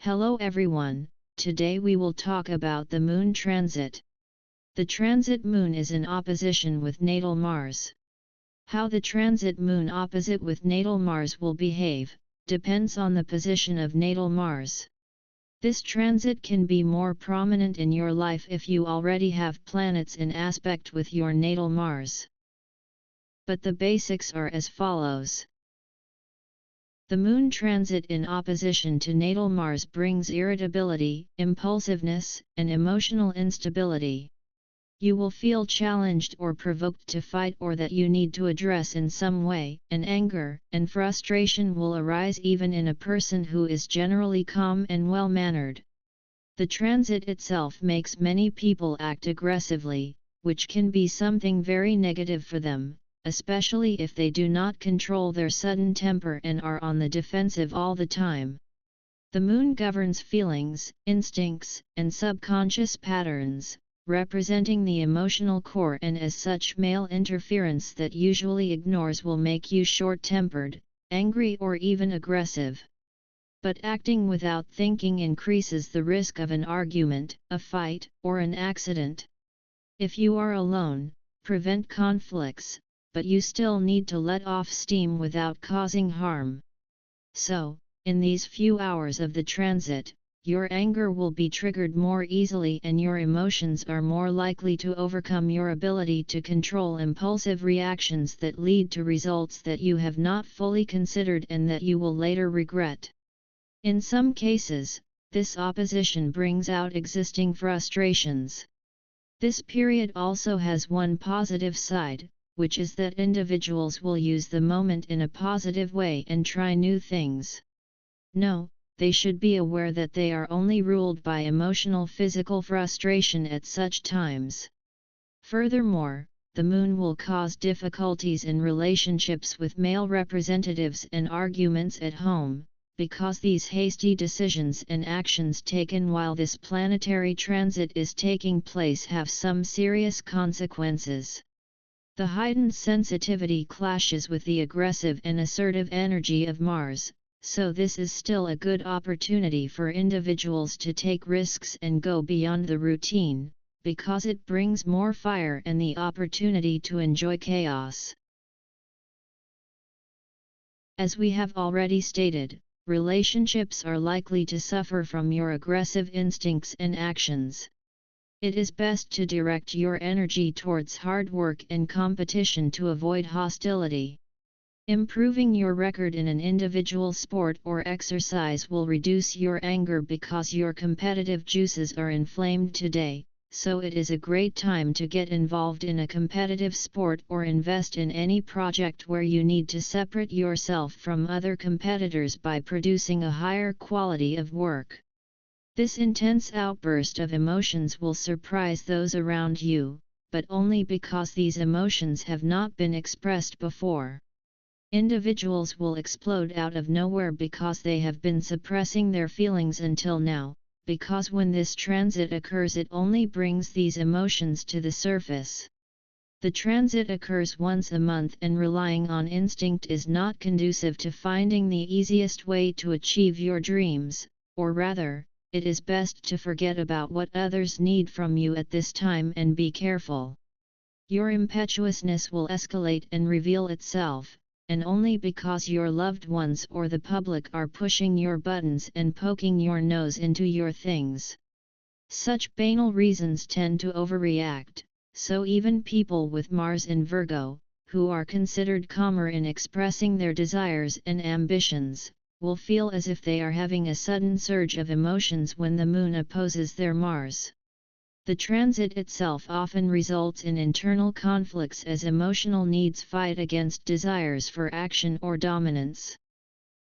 Hello everyone, today we will talk about the Moon transit. The transit Moon is in opposition with natal Mars. How the transit Moon opposite with natal Mars will behave, depends on the position of natal Mars. This transit can be more prominent in your life if you already have planets in aspect with your natal Mars. But the basics are as follows. The Moon transit in opposition to natal Mars brings irritability, impulsiveness, and emotional instability. You will feel challenged or provoked to fight or that you need to address in some way, and anger and frustration will arise even in a person who is generally calm and well-mannered. The transit itself makes many people act aggressively, which can be something very negative for them, especially if they do not control their sudden temper and are on the defensive all the time. The Moon governs feelings, instincts, and subconscious patterns, representing the emotional core, and as such male interference that usually ignores will make you short-tempered, angry or even aggressive. But acting without thinking increases the risk of an argument, a fight, or an accident. If you are alone, prevent conflicts, but you still need to let off steam without causing harm. So, in these few hours of the transit, your anger will be triggered more easily and your emotions are more likely to overcome your ability to control impulsive reactions that lead to results that you have not fully considered and that you will later regret. In some cases, this opposition brings out existing frustrations. This period also has one positive side, which is that individuals will use the moment in a positive way and try new things. No, they should be aware that they are only ruled by emotional physical frustration at such times. Furthermore, the Moon will cause difficulties in relationships with male representatives and arguments at home, because these hasty decisions and actions taken while this planetary transit is taking place have some serious consequences. The heightened sensitivity clashes with the aggressive and assertive energy of Mars, so this is still a good opportunity for individuals to take risks and go beyond the routine, because it brings more fire and the opportunity to enjoy chaos. As we have already stated, relationships are likely to suffer from your aggressive instincts and actions. It is best to direct your energy towards hard work and competition to avoid hostility. Improving your record in an individual sport or exercise will reduce your anger because your competitive juices are inflamed today, so it is a great time to get involved in a competitive sport or invest in any project where you need to separate yourself from other competitors by producing a higher quality of work. This intense outburst of emotions will surprise those around you, but only because these emotions have not been expressed before. Individuals will explode out of nowhere because they have been suppressing their feelings until now, because when this transit occurs it only brings these emotions to the surface. The transit occurs once a month and relying on instinct is not conducive to finding the easiest way to achieve your dreams, or rather, it is best to forget about what others need from you at this time and be careful. Your impetuousness will escalate and reveal itself, and only because your loved ones or the public are pushing your buttons and poking your nose into your things. Such banal reasons tend to overreact, so even people with Mars in Virgo, who are considered calmer in expressing their desires and ambitions, will feel as if they are having a sudden surge of emotions when the Moon opposes their Mars. The transit itself often results in internal conflicts as emotional needs fight against desires for action or dominance.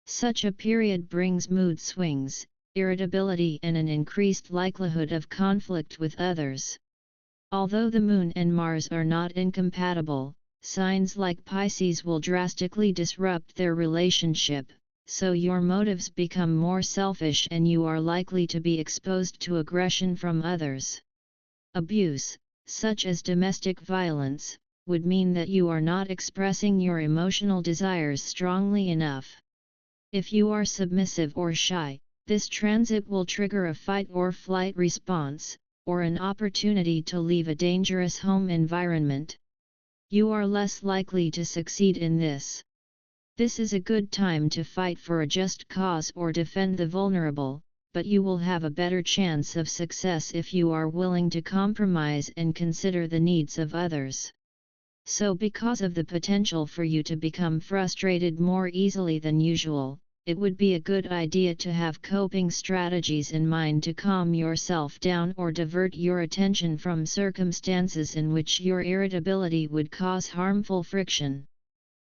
Such a period brings mood swings, irritability and an increased likelihood of conflict with others. Although the Moon and Mars are not incompatible, signs like Pisces will drastically disrupt their relationship, so your motives become more selfish and you are likely to be exposed to aggression from others. Abuse, such as domestic violence, would mean that you are not expressing your emotional desires strongly enough. If you are submissive or shy, This transit will trigger a fight or flight response, or an opportunity to leave a dangerous home environment. You are less likely to succeed in this. This is a good time to fight for a just cause or defend the vulnerable, but you will have a better chance of success if you are willing to compromise and consider the needs of others. So because of the potential for you to become frustrated more easily than usual, it would be a good idea to have coping strategies in mind to calm yourself down or divert your attention from circumstances in which your irritability would cause harmful friction.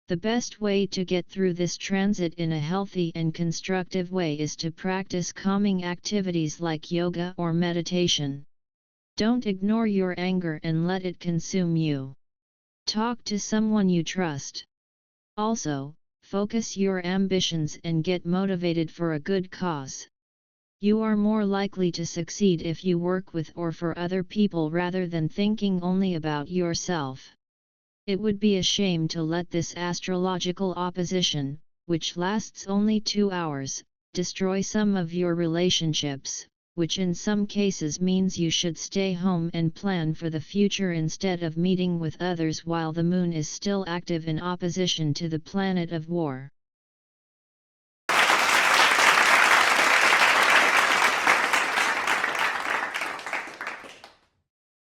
The best way to get through this transit in a healthy and constructive way is to practice calming activities like yoga or meditation. Don't ignore your anger and let it consume you. Talk to someone you trust. Also, focus your ambitions and get motivated for a good cause. You are more likely to succeed if you work with or for other people rather than thinking only about yourself. It would be a shame to let this astrological opposition, which lasts only 2 hours, destroy some of your relationships, which in some cases means you should stay home and plan for the future instead of meeting with others while the moon is still active in opposition to the planet of war.